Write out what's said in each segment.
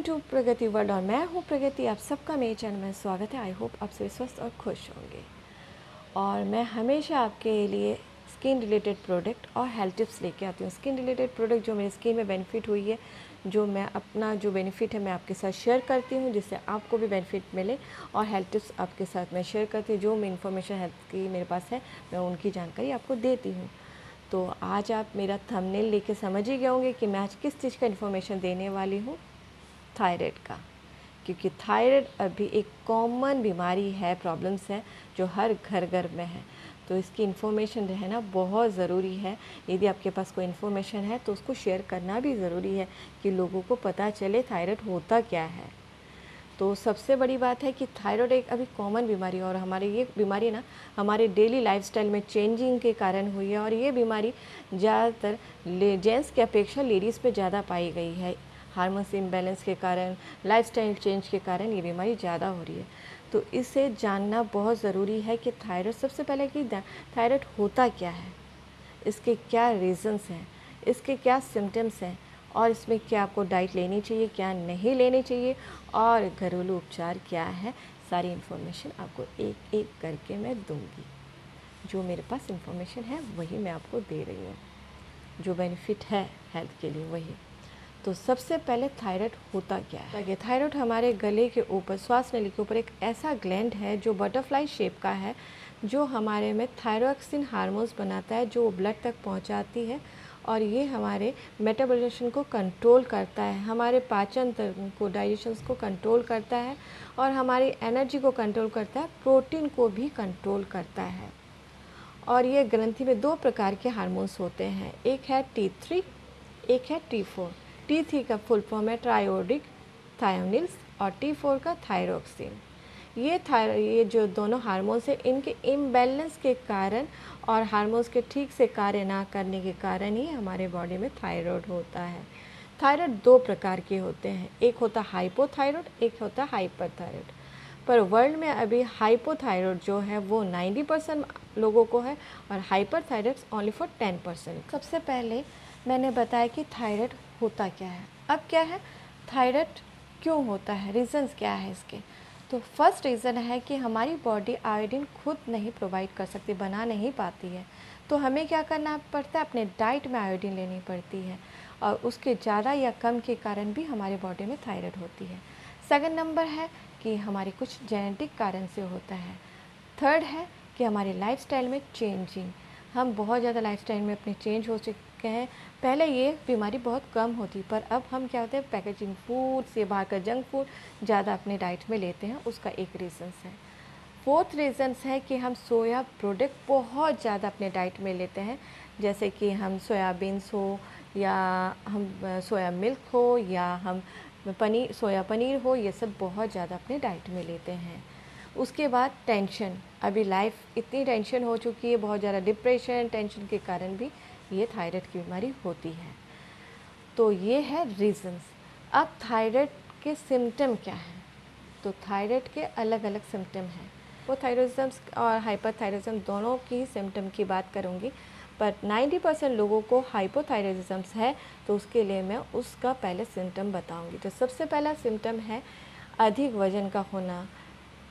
To Pragati world और मैं हूँ प्रगति। आप सबका मेरे चैनल में स्वागत है। आई होप आप सभी स्वस्थ और खुश होंगे। और मैं हमेशा आपके लिए स्किन रिलेटेड प्रोडक्ट और हेल्थ टिप्स लेके आती हूँ। स्किन रिलेटेड प्रोडक्ट जो मेरी स्किन में बेनिफिट हुई है, जो मैं अपना जो बेनिफिट है मैं आपके साथ शेयर करती हूँ, जिससे आपको भी बेनिफिट मिले। और हेल्थ टिप्स आपके साथ मैं शेयर करती हूँ, जो मैं इन्फॉर्मेशन हेल्थ की मेरे पास है मैं उनकी जानकारी आपको देती हूँ। तो आज आप मेरा थंबनेल लेके समझ ही गए होंगे कि मैं आज किस चीज़ का इन्फॉर्मेशन देने वाली हूँ। थायराइड का, क्योंकि थायराइड अभी एक कॉमन बीमारी है, प्रॉब्लम्स है जो हर घर में है। तो इसकी इन्फॉर्मेशन रहना बहुत ज़रूरी है। यदि आपके पास कोई इन्फॉर्मेशन है तो उसको शेयर करना भी ज़रूरी है कि लोगों को पता चले थायराइड होता क्या है। तो सबसे बड़ी बात है कि थायराइड एक अभी कॉमन बीमारी है और हमारी ये बीमारी ना हमारे डेली लाइफस्टाइल में चेंजिंग के कारण हुई है। और ये बीमारी ज़्यादातर जेंट्स की अपेक्षा लेडीज़ पे ज़्यादा पाई गई है। हार्मोन्स इम्बैलेंस के कारण, लाइफस्टाइल चेंज के कारण ये बीमारी ज़्यादा हो रही है। तो इसे जानना बहुत ज़रूरी है कि थायराइड, सबसे पहले कि थायराइड होता क्या है, इसके क्या रीज़न्स हैं, इसके क्या सिम्टम्स हैं, और इसमें क्या आपको डाइट लेनी चाहिए, क्या नहीं लेनी चाहिए, और घरेलू उपचार क्या है। सारी इन्फॉर्मेशन आपको एक एक करके मैं दूंगी। जो मेरे पास इन्फॉर्मेशन है वही मैं आपको दे रही हूँ, जो बेनिफिट है हेल्थ के लिए वही। तो सबसे पहले थायराइड होता क्या है। थायराइड हमारे गले के ऊपर, श्वास नली के ऊपर एक ऐसा ग्लैंड है जो बटरफ्लाई शेप का है, जो हमारे में थायरोक्सिन हार्मोन्स बनाता है, जो ब्लड तक पहुंचाती है। और ये हमारे मेटाबॉलिज्म को कंट्रोल करता है, हमारे पाचन तंत्र को, डाइजेशंस को कंट्रोल करता है, और हमारी एनर्जी को कंट्रोल करता है, प्रोटीन को भी कंट्रोल करता है। और ये ग्रंथि में दो प्रकार के हार्मोन्स होते हैं, एक है T3, एक है T4। T3 का फुल फॉर्म है ट्रायोडिक थायोनिल्स और T4 का थायरोक्सिन। ये जो दोनों हार्मोन्स हैं, इनके इम्बैलेंस के कारण और हार्मोन्स के ठीक से कार्य ना करने के कारण ही हमारे बॉडी में थायराइड होता है। थायराइड दो प्रकार के होते हैं, एक होता है हाइपोथायराइड, एक होता है हाइपरथायराइड। पर वर्ल्ड में अभी हाइपोथायराइड जो है वो 90% लोगों को है, और हाइपरथायराइड ओनली फॉर 10%। सबसे पहले मैंने बताया कि थायराइड होता क्या है। अब क्या है, थायराइड क्यों होता है, रीज़न्स क्या है इसके। तो फर्स्ट रीज़न है कि हमारी बॉडी आयोडीन खुद नहीं प्रोवाइड कर सकती, बना नहीं पाती है। तो हमें क्या करना पड़ता है, अपने डाइट में आयोडीन लेनी पड़ती है, और उसके ज़्यादा या कम के कारण भी हमारे बॉडी में थायराइड होती है। सेकंड नंबर है कि हमारे कुछ जेनेटिक कारण से होता है। थर्ड है कि हमारे लाइफस्टाइल में चेंजिंग, हम बहुत ज़्यादा लाइफस्टाइल में अपने चेंज हो चुके हैं। पहले ये बीमारी बहुत कम होती, पर अब हम क्या होते हैं, पैकेजिंग फूड से बाहर का जंक फूड ज़्यादा अपने डाइट में लेते हैं, उसका एक रीज़न्स है। फोर्थ रीज़न्स है कि हम सोया प्रोडक्ट बहुत ज़्यादा अपने डाइट में लेते हैं, जैसे कि हम सोयाबीन्स हो, या हम सोया मिल्क हो, या हम सोया पनीर हो, ये सब बहुत ज़्यादा अपने डाइट में लेते हैं। उसके बाद टेंशन, अभी लाइफ इतनी टेंशन हो चुकी है, बहुत ज़्यादा डिप्रेशन, टेंशन के कारण भी ये थायराइड की बीमारी होती है। तो ये है रीज़न्स। अब थायराइड के सिम्टम क्या हैं। तो थायराइड के अलग अलग सिम्टम हैं। वो थायरोइडिज्म और हाइपरथायरिज्म दोनों की सिम्टम की बात करूँगी, पर 90% लोगों को हाइपोथायरिज्म है, तो उसके लिए मैं उसका पहले सिम्टम बताऊँगी। तो सबसे पहला सिम्टम है अधिक वज़न का होना।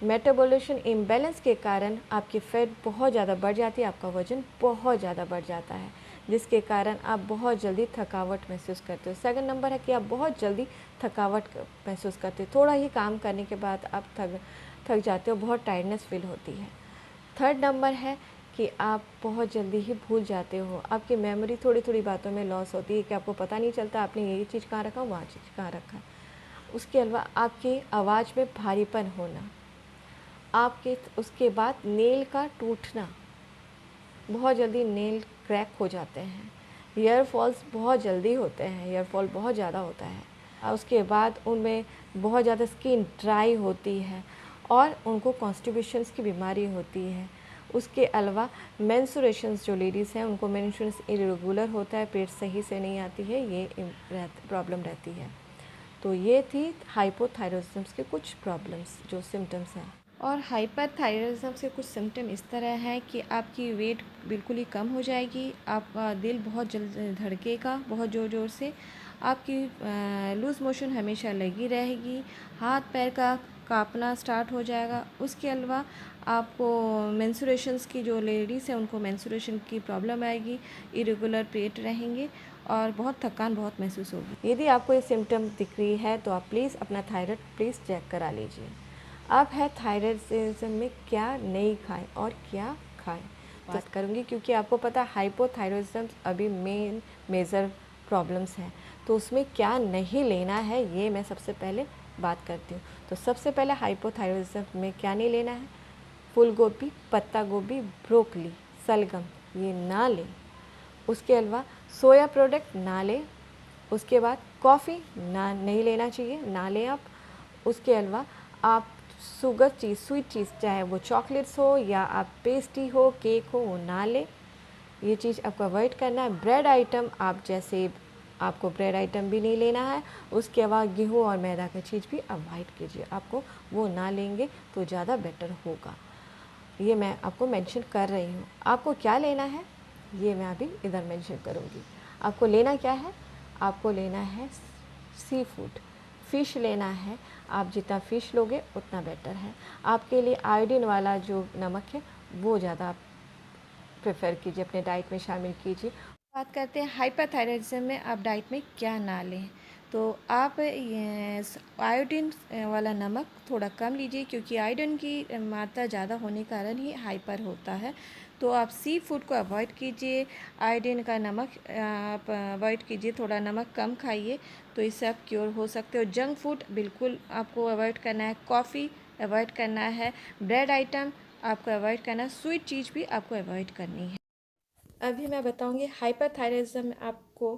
मेटाबॉलिज्म इम्बैलेंस के कारण आपकी फैट बहुत ज़्यादा बढ़ जाती है, आपका वज़न बहुत ज़्यादा बढ़ जाता है, जिसके कारण आप बहुत जल्दी थकावट महसूस करते हो। सेकंड नंबर है कि आप बहुत जल्दी थकावट महसूस करते हो, थोड़ा ही काम करने के बाद आप थक जाते हो, बहुत टायर्डनेस फील होती है। थर्ड नंबर है कि आप बहुत जल्दी ही भूल जाते हो, आपकी मेमोरी थोड़ी थोड़ी बातों में लॉस होती है, कि आपको पता नहीं चलता आपने ये चीज़ कहाँ रखा, वहाँ चीज़ कहाँ रखा। उसके अलावा आपकी आवाज़ में भारीपन होना, आपके उसके बाद नेल का टूटना, बहुत जल्दी नेल क्रैक हो जाते हैं। ईयर फॉल्स बहुत जल्दी होते हैं, ईयर फॉल बहुत ज़्यादा होता है। और उसके बाद उनमें बहुत ज़्यादा स्किन ड्राई होती है, और उनको कॉन्स्टिपेशंस की बीमारी होती है। उसके अलावा मेंस्ट्रुएशंस, जो लेडीज़ हैं उनको मेंस्ट्रुएशंस इरेगुलर होता है, पेट सही से नहीं आती है, ये प्रॉब्लम रहती है। तो ये थी हाइपोथायरॉइडिज्म के कुछ प्रॉब्लम्स, जो सिम्टम्स हैं। और हाइपरथायरॉइडिज्म से कुछ सिम्टम इस तरह है कि आपकी वेट बिल्कुल ही कम हो जाएगी, आपका दिल बहुत जल्द धड़केगा बहुत ज़ोर ज़ोर से, आपकी लूज़ मोशन हमेशा लगी रहेगी, हाथ पैर का काँपना स्टार्ट हो जाएगा। उसके अलावा आपको मेंस्ट्रुएशंस की जो लेडीज़ हैं उनको मेंस्ट्रुएशन की प्रॉब्लम आएगी, इरेगुलर पीरियड रहेंगे और बहुत थकान बहुत महसूस होगी। यदि आपको ये सिम्टम दिख रही है तो आप प्लीज़ अपना थायराइड प्लीज़ चेक करा लीजिए। अब है थायराइडिज्म में क्या नहीं खाएं और क्या खाएं बात करूँगी, क्योंकि आपको पता है हाइपोथायरॉयडिज्म अभी मेजर प्रॉब्लम्स हैं, तो उसमें क्या नहीं लेना है ये मैं सबसे पहले बात करती हूँ। तो सबसे पहले हाइपोथायरॉयडिज्म में क्या नहीं लेना है, फूल गोभी, पत्ता गोभी, ब्रोकली, सलगम ये ना लें। उसके अलावा सोया प्रोडक्ट ना लें। उसके बाद कॉफ़ी ना नहीं लेना चाहिए, ना लें आप। उसके अलावा आप शुगर चीज़, स्वीट चीज़, चाहे वो चॉकलेट्स हो या आप पेस्ट्री हो, केक हो, वो ना लें। ये चीज़ आपको अवॉइड करना है। ब्रेड आइटम आप जैसे आपको ब्रेड आइटम भी नहीं लेना है। उसके अलावा गेहूँ और मैदा की चीज़ भी अवॉइड कीजिए, आपको वो ना लेंगे तो ज़्यादा बेटर होगा। ये मैं आपको मेंशन कर रही हूँ। आपको क्या लेना है ये मैं अभी इधर मेंशन करूँगी। आपको लेना क्या है, आपको लेना है सी फूड, फ़िश लेना है। आप जितना फ़िश लोगे उतना बेटर है आपके लिए। आयोडीन वाला जो नमक है वो ज़्यादा आप प्रेफर कीजिए, अपने डाइट में शामिल कीजिए। बात करते हैं हाइपरथायराइडिज्म में आप डाइट में क्या ना लें। तो आप आयोडीन वाला नमक थोड़ा कम लीजिए, क्योंकि आयोडीन की मात्रा ज़्यादा होने के कारण ही हाइपर होता है। तो आप सी फूड को अवॉइड कीजिए, आयोडीन का नमक आप अवॉइड कीजिए, थोड़ा नमक कम खाइए, तो इससे आप क्योर हो सकते हो। जंक फूड बिल्कुल आपको अवॉइड करना है, कॉफ़ी अवॉइड करना है, ब्रेड आइटम आपको अवॉइड करना है, स्वीट चीज़ भी आपको अवॉइड करनी है। अभी मैं बताऊंगी हाइपरथायराइडिज्म में आपको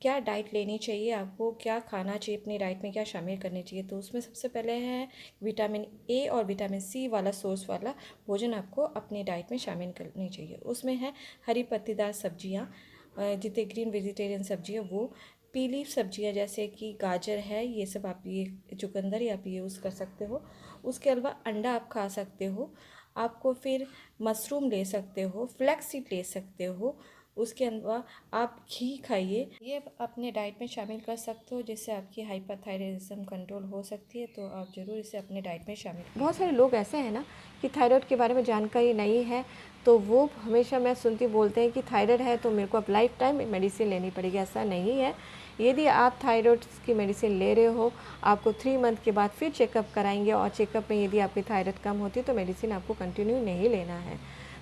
क्या डाइट लेनी चाहिए, आपको क्या खाना चाहिए, अपनी डाइट में क्या शामिल करनी चाहिए। तो उसमें सबसे पहले है विटामिन ए और विटामिन सी वाला सोर्स वाला भोजन आपको अपनी डाइट में शामिल करनी चाहिए। उसमें है हरी पत्तेदार सब्जियाँ, जितने ग्रीन वेजिटेरियन सब्जियाँ, वो पीली सब्जियाँ जैसे कि गाजर है, ये सब आप ये चुकंदर आप ये यूज़ कर सकते हो। उसके अलावा अंडा आप खा सकते हो। आपको फिर मशरूम ले सकते हो, फ्लैक्स सीड ले सकते हो। उसके अलावा आप घी खाइए, ये अपने डाइट में शामिल कर सकते हो, जिससे आपकी हाइपरथायराइडिज्म कंट्रोल हो सकती है। तो आप ज़रूर इसे अपने डाइट में शामिल कीजिए। बहुत सारे लोग ऐसे हैं ना कि थायराइड के बारे में जानकारी नहीं है, तो वो हमेशा मैं सुनती बोलते हैं कि थायराइड है तो मेरे को अब लाइफ टाइम मेडिसिन लेनी पड़ेगी। ऐसा नहीं है। यदि आप थायराइड की मेडिसिन ले रहे हो, आपको 3 मंथ के बाद फिर चेकअप कराएंगे, और चेकअप में यदि आपकी थायराइड कम होती है तो मेडिसिन आपको कंटिन्यू नहीं लेना है।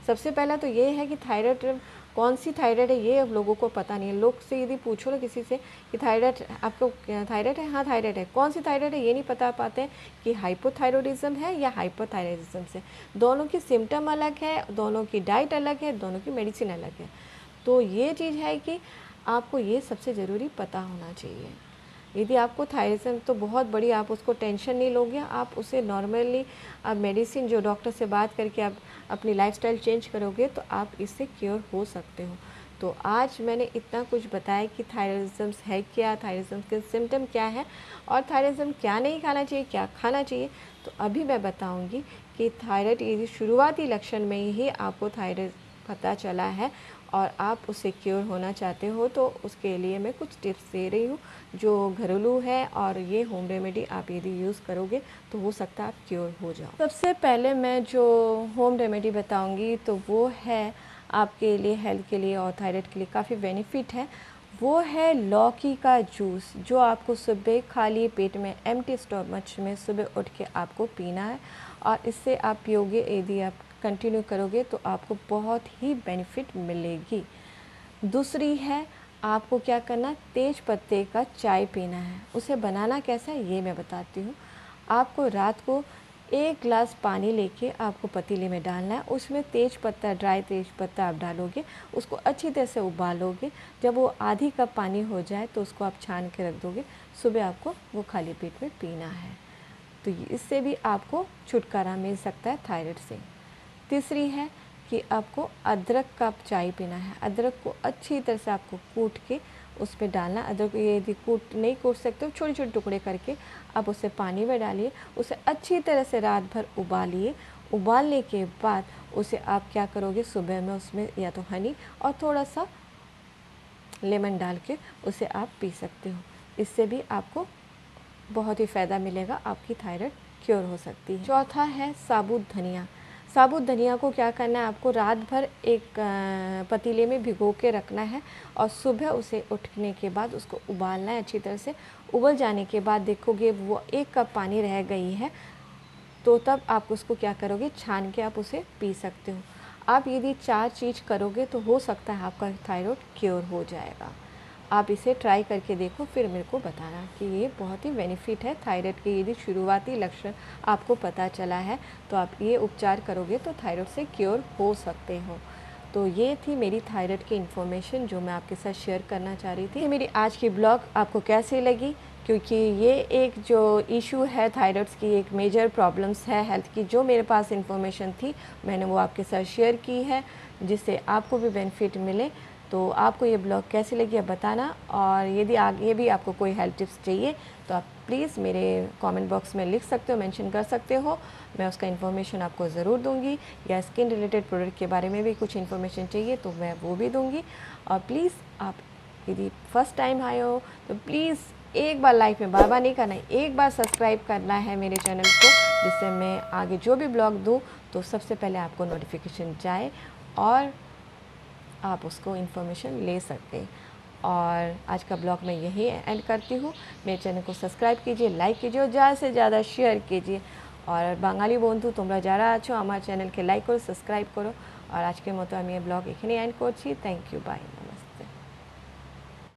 सबसे पहला तो ये है कि थायराइड कौन सी थायराइड है ये अब लोगों को पता नहीं है। लोग से यदि पूछो ना किसी से कि थायराइड आपको थायराइड है, हाँ थायराइड है, कौन सी थायराइड है ये नहीं पता पाते हैं कि हाइपोथायरॉयडिज्म है या हाइपरथायरॉयडिज्म से। दोनों की सिम्टम अलग है, दोनों की डाइट अलग है, दोनों की मेडिसिन अलग है। तो ये चीज़ है कि आपको ये सबसे ज़रूरी पता होना चाहिए। यदि आपको थायराइड तो बहुत बड़ी आप उसको टेंशन नहीं लोगे, आप उसे नॉर्मली आप मेडिसिन जो डॉक्टर से बात करके आप अपनी लाइफस्टाइल चेंज करोगे तो आप इससे क्योर हो सकते हो। तो आज मैंने इतना कुछ बताया कि थायराइडिज्म है क्या, थायराइडिज्म के सिम्टम क्या है, और थायराइडिज्म क्या नहीं खाना चाहिए, क्या खाना चाहिए। तो अभी मैं बताऊंगी कि थायराइड यदि शुरुआती लक्षण में ही आपको थायराइड पता चला है और आप उससे क्योर होना चाहते हो, तो उसके लिए मैं कुछ टिप्स दे रही हूँ जो घरेलू है, और ये होम रेमेडी आप यदि यूज़ करोगे तो हो सकता है आप क्योर हो जाओ। सबसे पहले मैं जो होम रेमेडी बताऊँगी तो वो है आपके लिए, हेल्थ के लिए और थायराइड के लिए काफ़ी बेनिफिट है। वो है लौकी का जूस, जो आपको सुबह खाली पेट में एम्प्टी स्टमच में सुबह उठ के आपको पीना है, और इससे आप पियोगे, यदि आप कंटिन्यू करोगे तो आपको बहुत ही बेनिफिट मिलेगी। दूसरी है, आपको क्या करना, तेज पत्ते का चाय पीना है। उसे बनाना कैसा है ये मैं बताती हूँ। आपको रात को 1 गिलास पानी लेके आपको पतीले में डालना है, उसमें तेज पत्ता, ड्राई तेज पत्ता आप डालोगे, उसको अच्छी तरह से उबालोगे। जब वो आधी कप पानी हो जाए तो उसको आप छान के रख दोगे। सुबह आपको वो खाली पेट में पीना है, तो इससे भी आपको छुटकारा मिल सकता है थायराइड से। तीसरी है कि आपको अदरक का चाय पीना है। अदरक को अच्छी तरह से आपको कूट के उसमें डालना। अदरक को यदि नहीं कूट सकते हो, छोटे छोटे टुकड़े करके आप उसे पानी में डालिए, उसे अच्छी तरह से रात भर उबालिए। उबालने के बाद उसे आप क्या करोगे, सुबह में उसमें या तो हनी और थोड़ा सा लेमन डाल के उसे आप पी सकते हो। इससे भी आपको बहुत ही फ़ायदा मिलेगा, आपकी थायराइड क्योर हो सकती है। चौथा है साबुत धनिया। साबुत धनिया को क्या करना है, आपको रात भर एक पतीले में भिगो के रखना है और सुबह उसे उठने के बाद उसको उबालना है अच्छी तरह से। उबल जाने के बाद देखोगे वो 1 कप पानी रह गई है, तो तब आप उसको क्या करोगे, छान के आप उसे पी सकते हो। आप यदि 4 चीज़ करोगे तो हो सकता है आपका थायराइड क्योर हो जाएगा। आप इसे ट्राई करके देखो, फिर मेरे को बताना कि ये बहुत ही बेनिफिट है थायराइड के। यदि शुरुआती लक्षण आपको पता चला है तो आप ये उपचार करोगे तो थायराइड से क्योर हो सकते हो। तो ये थी मेरी थायराइड की इन्फॉर्मेशन जो मैं आपके साथ शेयर करना चाह रही थी। मेरी आज की ब्लॉग आपको कैसी लगी, क्योंकि ये एक जो इशू है थायराइड्स की, एक मेजर प्रॉब्लम्स है हेल्थ की, जो मेरे पास इन्फॉर्मेशन थी मैंने वो आपके साथ शेयर की है, जिससे आपको भी बेनिफिट मिले। तो आपको ये ब्लॉग कैसी लगी आप बताना, और यदि आगे भी आपको कोई हेल्थ टिप्स चाहिए तो आप प्लीज़ मेरे कमेंट बॉक्स में लिख सकते हो, मेंशन कर सकते हो, मैं उसका इन्फॉर्मेशन आपको ज़रूर दूंगी। या स्किन रिलेटेड प्रोडक्ट के बारे में भी कुछ इन्फॉर्मेशन चाहिए तो मैं वो भी दूंगी। और प्लीज़ आप यदि फर्स्ट टाइम आए हो तो प्लीज़ एक बार लाइफ में बार बार नहीं करना है, एक बार सब्सक्राइब करना है मेरे चैनल को, जिससे मैं आगे जो भी ब्लॉग दूँ तो सबसे पहले आपको नोटिफिकेशन जाए और आप उसको इन्फॉर्मेशन ले सकते। और आज का ब्लॉग मैं यही एंड करती हूँ। मेरे चैनल को सब्सक्राइब कीजिए, लाइक कीजिए और ज़्यादा से ज़्यादा शेयर कीजिए। और বাঙালি বন্ধু তোমরা যারা আছো আমার চ্যানেলকে লাইক করো, সাবস্ক্রাইব করো। আর আজকের মতো আমি এই ব্লগ এখানেই এন্ড করছি। Thank you, by.